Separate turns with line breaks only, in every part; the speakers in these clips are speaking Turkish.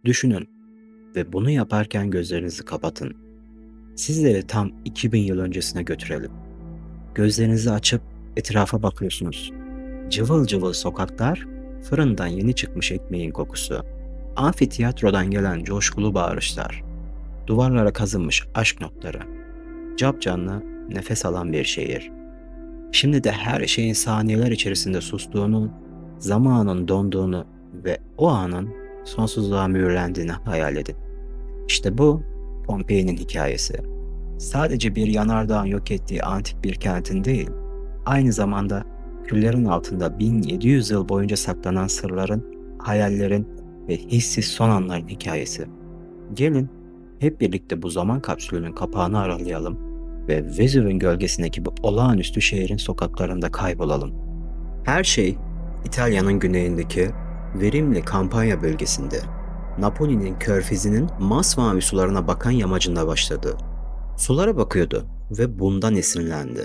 Düşünün ve bunu yaparken gözlerinizi kapatın. Sizleri tam 2000 yıl öncesine götürelim. Gözlerinizi açıp etrafa bakıyorsunuz. Cıvıl cıvıl sokaklar, fırından yeni çıkmış ekmeğin kokusu, amfitiyatrodan gelen coşkulu bağırışlar, duvarlara kazınmış aşk notları, capcanlı, nefes alan bir şehir. Şimdi de her şeyin saniyeler içerisinde sustuğunu, zamanın donduğunu ve o anın sonsuzluğa mühürlendiğini hayal edin. İşte bu Pompei'nin hikayesi. Sadece bir yanardağın yok ettiği antik bir kentin değil, aynı zamanda küllerin altında 1700 yıl boyunca saklanan sırların, hayallerin ve hissiz son anların hikayesi. Gelin hep birlikte bu zaman kapsülünün kapağını aralayalım ve Vezüv'ün gölgesindeki bu olağanüstü şehrin sokaklarında kaybolalım. Her şey İtalya'nın güneyindeki verimli Kampanya bölgesinde, Napoli'nin körfezinin masmavi sularına bakan yamacında başladı. Sulara bakıyordu ve bundan esinlendi.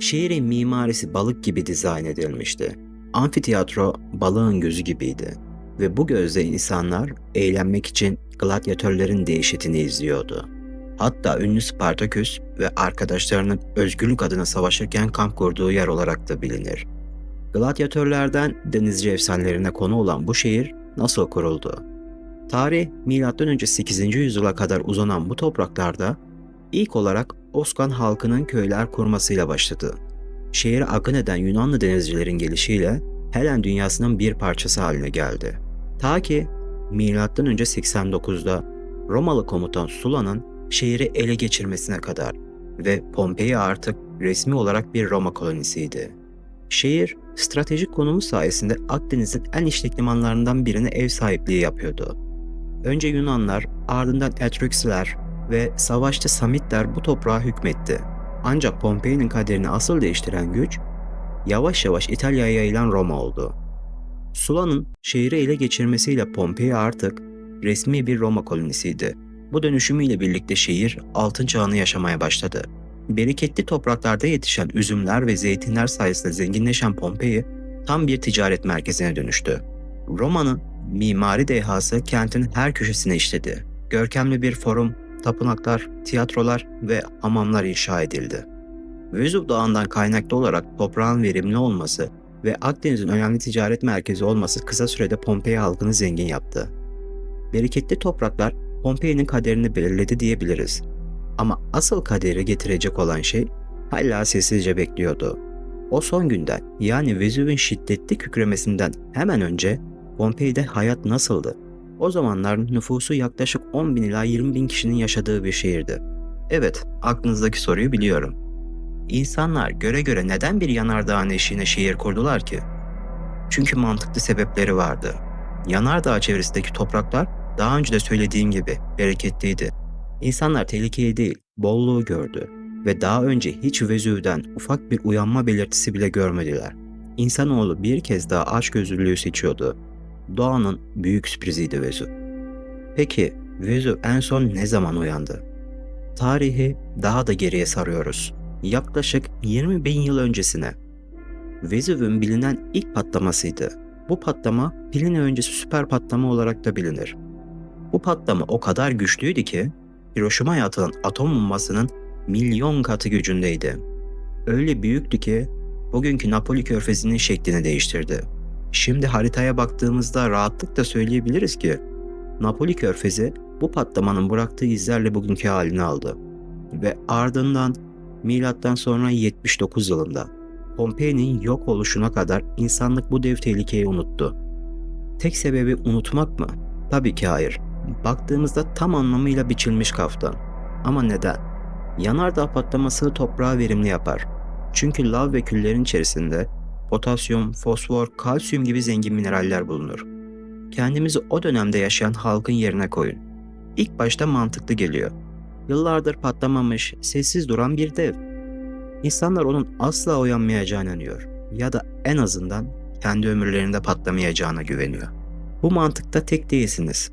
Şehrin mimarisi balık gibi dizayn edilmişti. Amfiteyatro balığın gözü gibiydi ve bu gözle insanlar eğlenmek için gladyatörlerin dehşetini izliyordu. Hatta ünlü Spartaküs ve arkadaşlarının özgürlük adına savaşırken kamp kurduğu yer olarak da bilinir. Gladyatörlerden denizci efsanelerine konu olan bu şehir nasıl kuruldu? Tarih M.Ö. 8. yüzyıla kadar uzanan bu topraklarda ilk olarak Oskan halkının köyler kurmasıyla başladı. Şehre akın eden Yunanlı denizcilerin gelişiyle Helen dünyasının bir parçası haline geldi. Ta ki M.Ö. 89'da Romalı komutan Sula'nın şehri ele geçirmesine kadar ve Pompei artık resmi olarak bir Roma kolonisiydi. Şehir, stratejik konumu sayesinde Akdeniz'in en işlek limanlarından birine ev sahipliği yapıyordu. Önce Yunanlar, ardından Etrüksler ve savaşta Samitler bu toprağa hükmetti. Ancak Pompei'nin kaderini asıl değiştiren güç, yavaş yavaş İtalya'ya yayılan Roma oldu. Sula'nın şehri ele geçirmesiyle Pompei artık resmi bir Roma kolonisiydi. Bu dönüşümüyle birlikte şehir altın çağını yaşamaya başladı. Bereketli topraklarda yetişen üzümler ve zeytinler sayesinde zenginleşen Pompei tam bir ticaret merkezine dönüştü. Roma'nın mimari dehası kentin her köşesine işledi. Görkemli bir forum, tapınaklar, tiyatrolar ve hamamlar inşa edildi. Vezüv Dağı'ndan kaynaklı olarak toprağın verimli olması ve Akdeniz'in önemli ticaret merkezi olması kısa sürede Pompei halkını zengin yaptı. Bereketli topraklar Pompei'nin kaderini belirledi diyebiliriz. Ama asıl kaderi getirecek olan şey hala sessizce bekliyordu. O son günden, yani Vezüv'ün şiddetli kükremesinden hemen önce Pompei'de hayat nasıldı? O zamanlar nüfusu yaklaşık 10.000 ila 20.000 kişinin yaşadığı bir şehirdi. Evet, aklınızdaki soruyu biliyorum. İnsanlar göre göre neden bir yanardağın eşiğine şehir kurdular ki? Çünkü mantıklı sebepleri vardı. Yanardağ çevresindeki topraklar daha önce de söylediğim gibi bereketliydi. İnsanlar tehlikeyi değil, bolluğu gördü ve daha önce hiç Vezüv'den ufak bir uyanma belirtisi bile görmediler. İnsanoğlu bir kez daha açgözlülüğü seçiyordu. Doğanın büyük sürpriziydi Vezüv. Peki Vezüv en son ne zaman uyandı? Tarihi daha da geriye sarıyoruz. Yaklaşık 20.000 yıl öncesine. Vezüv'ün bilinen ilk patlamasıydı. Bu patlama Pliny öncesi süper patlama olarak da bilinir. Bu patlama o kadar güçlüydü ki Hiroşima'ya atılan atom bombasının milyon katı gücündeydi. Öyle büyüktü ki bugünkü Napoli körfezinin şeklini değiştirdi. Şimdi haritaya baktığımızda rahatlıkla söyleyebiliriz ki Napoli körfezi bu patlamanın bıraktığı izlerle bugünkü halini aldı. Ve ardından milattan sonra 79 yılında Pompei'nin yok oluşuna kadar insanlık bu dev tehlikeyi unuttu. Tek sebebi unutmak mı? Tabii ki hayır. Baktığımızda tam anlamıyla biçilmiş kaftan. Ama neden? Yanardağ patlaması toprağı verimli yapar. Çünkü lav ve küllerin içerisinde potasyum, fosfor, kalsiyum gibi zengin mineraller bulunur. Kendimizi o dönemde yaşayan halkın yerine koyun. İlk başta mantıklı geliyor. Yıllardır patlamamış, sessiz duran bir dev. İnsanlar onun asla uyanmayacağına inanıyor ya da en azından kendi ömürlerinde patlamayacağına güveniyor. Bu mantıkta tek değilsiniz.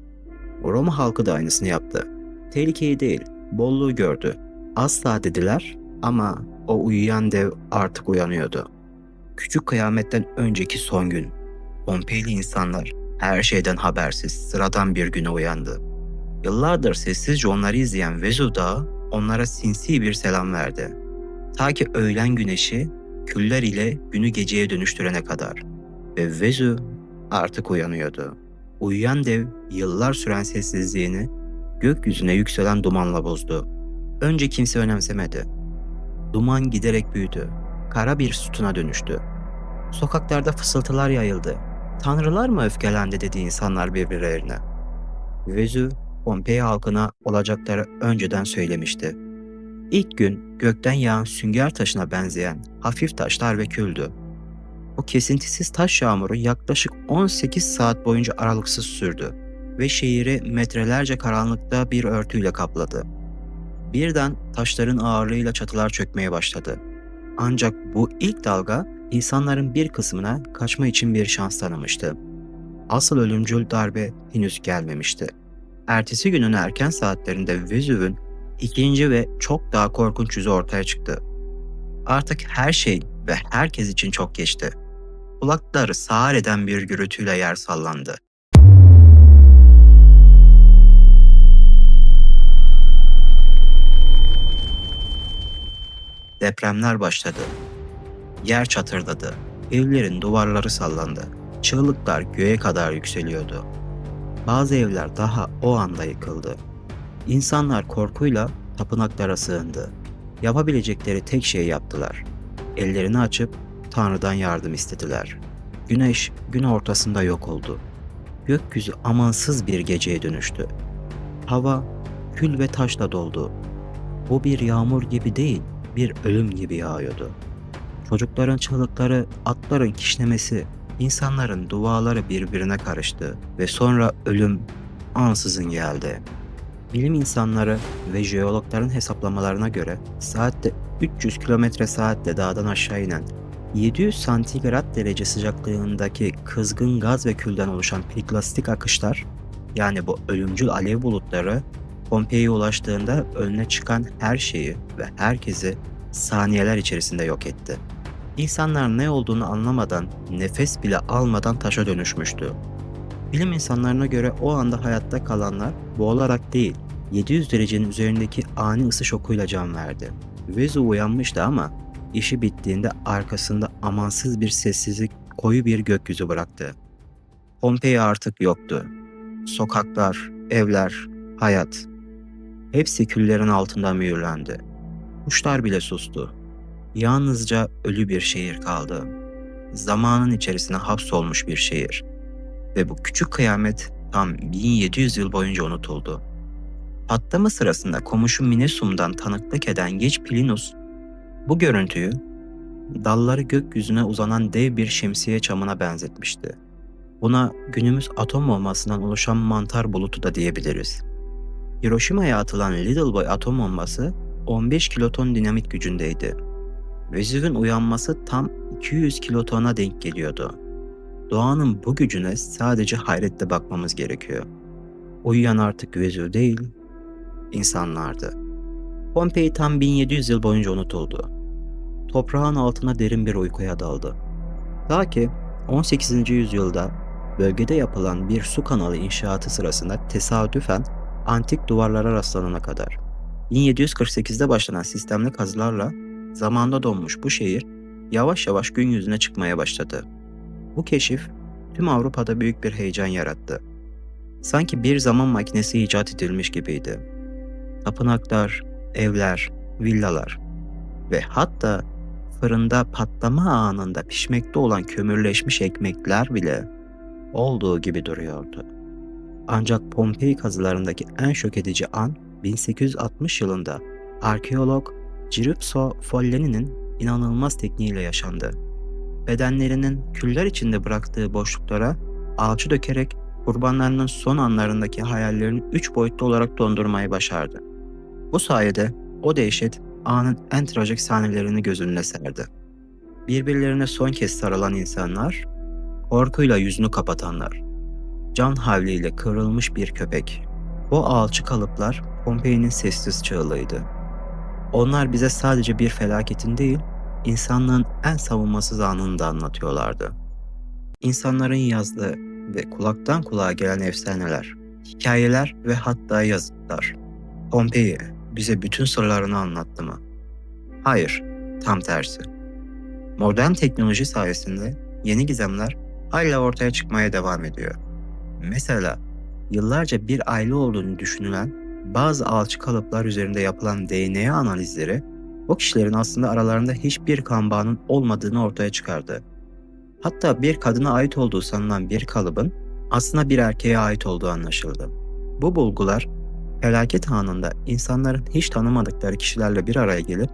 Roma halkı da aynısını yaptı. Tehlikeyi değil, bolluğu gördü. Asla dediler ama o uyuyan dev artık uyanıyordu. Küçük kıyametten önceki son gün. Pompeyli insanlar her şeyden habersiz sıradan bir güne uyandı. Yıllardır sessizce onları izleyen Vezuv Dağı onlara sinsi bir selam verdi. Ta ki öğlen güneşi küller ile günü geceye dönüştürene kadar. Ve Vezuv artık uyanıyordu. Uyuyan dev yıllar süren sessizliğini gökyüzüne yükselen dumanla bozdu. Önce kimse önemsemedi. Duman giderek büyüdü. Kara bir sütuna dönüştü. Sokaklarda fısıltılar yayıldı. Tanrılar mı öfkelendi dedi insanlar birbirlerine. Vezuv, Pompei halkına olacakları önceden söylemişti. İlk gün gökten yağan sünger taşına benzeyen hafif taşlar ve küldü. O kesintisiz taş yağmuru yaklaşık 18 saat boyunca aralıksız sürdü ve şehri metrelerce karanlıkta bir örtüyle kapladı. Birden taşların ağırlığıyla çatılar çökmeye başladı. Ancak bu ilk dalga insanların bir kısmına kaçma için bir şans tanımıştı. Asıl ölümcül darbe henüz gelmemişti. Ertesi günün erken saatlerinde Vezuv'un ikinci ve çok daha korkunç yüzü ortaya çıktı. Artık her şey ve herkes için çok geçti. Kulakları sağır eden bir gürültüyle yer sallandı. Depremler başladı. Yer çatırdadı. Evlerin duvarları sallandı. Çığlıklar göğe kadar yükseliyordu. Bazı evler daha o anda yıkıldı. İnsanlar korkuyla tapınaklara sığındı. Yapabilecekleri tek şeyi yaptılar. Ellerini açıp Tanrı'dan yardım istediler. Güneş gün ortasında yok oldu. Gökyüzü amansız bir geceye dönüştü. Hava kül ve taşla doldu. Bu bir yağmur gibi değil, bir ölüm gibi yağıyordu. Çocukların çığlıkları, atların kişnemesi, insanların duaları birbirine karıştı ve sonra ölüm ansızın geldi. Bilim insanları ve jeologların hesaplamalarına göre saatte 300 km/saatle dağdan aşağı inen 700 santigrat derece sıcaklığındaki kızgın gaz ve külden oluşan piklastik akışlar, yani bu ölümcül alev bulutları Pompei'ye ulaştığında önüne çıkan her şeyi ve herkesi saniyeler içerisinde yok etti. İnsanlar ne olduğunu anlamadan, nefes bile almadan taşa dönüşmüştü. Bilim insanlarına göre o anda hayatta kalanlar boğularak değil, 700 derecenin üzerindeki ani ısı şokuyla can verdi. Vezuv uyanmıştı ama işi bittiğinde arkasında amansız bir sessizlik, koyu bir gökyüzü bıraktı. Pompei artık yoktu. Sokaklar, evler, hayat, hepsi küllerin altında mühürlendi. Kuşlar bile sustu. Yalnızca ölü bir şehir kaldı. Zamanın içerisine hapsolmuş bir şehir. Ve bu küçük kıyamet tam 1700 yıl boyunca unutuldu. Patlama sırasında komşu Minesum'dan tanıklık eden Geç Plinus, bu görüntüyü dalları gökyüzüne uzanan dev bir şemsiye çamına benzetmişti. Buna günümüz atom bombasından oluşan mantar bulutu da diyebiliriz. Hiroşima'ya atılan Little Boy atom bombası 15 kiloton dinamit gücündeydi. Vezuv'un uyanması tam 200 kilotona denk geliyordu. Doğanın bu gücüne sadece hayretle bakmamız gerekiyor. Uyuyan artık Vezuv değil, insanlardı. Pompei tam 1700 yıl boyunca unutuldu. Toprağın altına derin bir uykuya daldı. Ta ki 18. yüzyılda bölgede yapılan bir su kanalı inşaatı sırasında tesadüfen antik duvarlara rastlanana kadar. 1748'de başlanan sistemli kazılarla zamanda donmuş bu şehir yavaş yavaş gün yüzüne çıkmaya başladı. Bu keşif tüm Avrupa'da büyük bir heyecan yarattı. Sanki bir zaman makinesi icat edilmiş gibiydi. Tapınaklar, evler, villalar ve hatta fırında patlama anında pişmekte olan kömürleşmiş ekmekler bile olduğu gibi duruyordu. Ancak Pompei kazılarındaki en şok edici an 1860 yılında arkeolog Girupso Folleni'nin inanılmaz tekniğiyle yaşandı. Bedenlerinin küller içinde bıraktığı boşluklara alçı dökerek kurbanlarının son anlarındaki hayallerini 3 boyutlu olarak dondurmayı başardı. Bu sayede o dehşet anın en trajik sahnelerini göz önüne serdi. Birbirlerine son kez sarılan insanlar, korkuyla yüzünü kapatanlar, can havliyle kıvrılmış bir köpek. Bu alçı kalıplar Pompei'nin sessiz çığlığıydı. Onlar bize sadece bir felaketin değil, insanlığın en savunmasız anını da anlatıyorlardı. İnsanların yazdığı ve kulaktan kulağa gelen efsaneler, hikayeler ve hatta yazıtlar. Pompei bize bütün sırlarını anlattı mı? Hayır, tam tersi. Modern teknoloji sayesinde yeni gizemler hala ortaya çıkmaya devam ediyor. Mesela yıllarca bir aile olduğunu düşünülen bazı alçı kalıplar üzerinde yapılan DNA analizleri o kişilerin aslında aralarında hiçbir kan bağının olmadığını ortaya çıkardı. Hatta bir kadına ait olduğu sanılan bir kalıbın aslında bir erkeğe ait olduğu anlaşıldı. Bu bulgular felaket anında insanların hiç tanımadıkları kişilerle bir araya gelip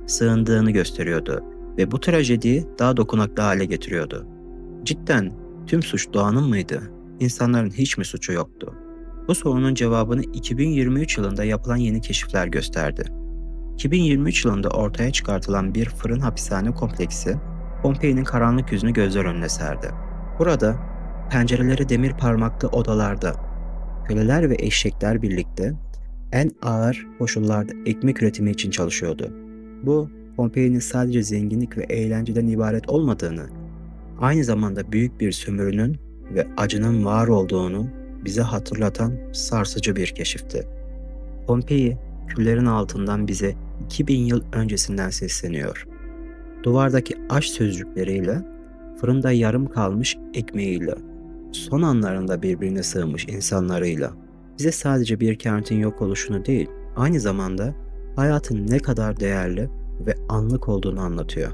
sığındığını gösteriyordu ve bu trajediyi daha dokunaklı hale getiriyordu. Cidden tüm suç doğanın mıydı? İnsanların hiç mi suçu yoktu? Bu sorunun cevabını 2023 yılında yapılan yeni keşifler gösterdi. 2023 yılında ortaya çıkartılan bir fırın hapishane kompleksi, Pompei'nin karanlık yüzünü gözler önüne serdi. Burada pencereleri demir parmaklı odalarda köleler ve eşekler birlikte en ağır koşullarda ekmek üretimi için çalışıyordu. Bu, Pompei'nin sadece zenginlik ve eğlenceden ibaret olmadığını, aynı zamanda büyük bir sömürünün ve acının var olduğunu bize hatırlatan sarsıcı bir keşifti. Pompei, küllerin altından bize 2000 yıl öncesinden sesleniyor. Duvardaki aşk sözcükleriyle, fırında yarım kalmış ekmeğiyle, son anlarında birbirine sığmış insanlarıyla bize sadece bir kentin yok oluşunu değil, aynı zamanda hayatın ne kadar değerli ve anlık olduğunu anlatıyor.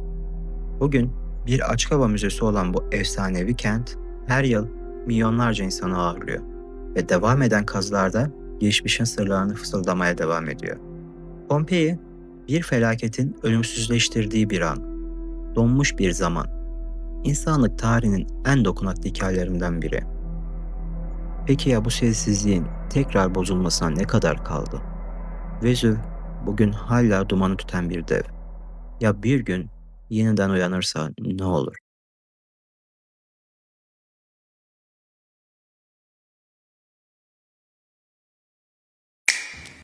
Bugün bir açık hava müzesi olan bu efsanevi kent her yıl milyonlarca insanı ağırlıyor ve devam eden kazılarda geçmişin sırlarını fısıldamaya devam ediyor. Pompei, bir felaketin ölümsüzleştirdiği bir an, donmuş bir zaman, insanlık tarihinin en dokunaklı hikayelerinden biri. Peki ya bu sessizliğin tekrar bozulmasına ne kadar kaldı? Vezüv bugün hala dumanı tüten bir dev. Ya bir gün yeniden uyanırsa ne olur?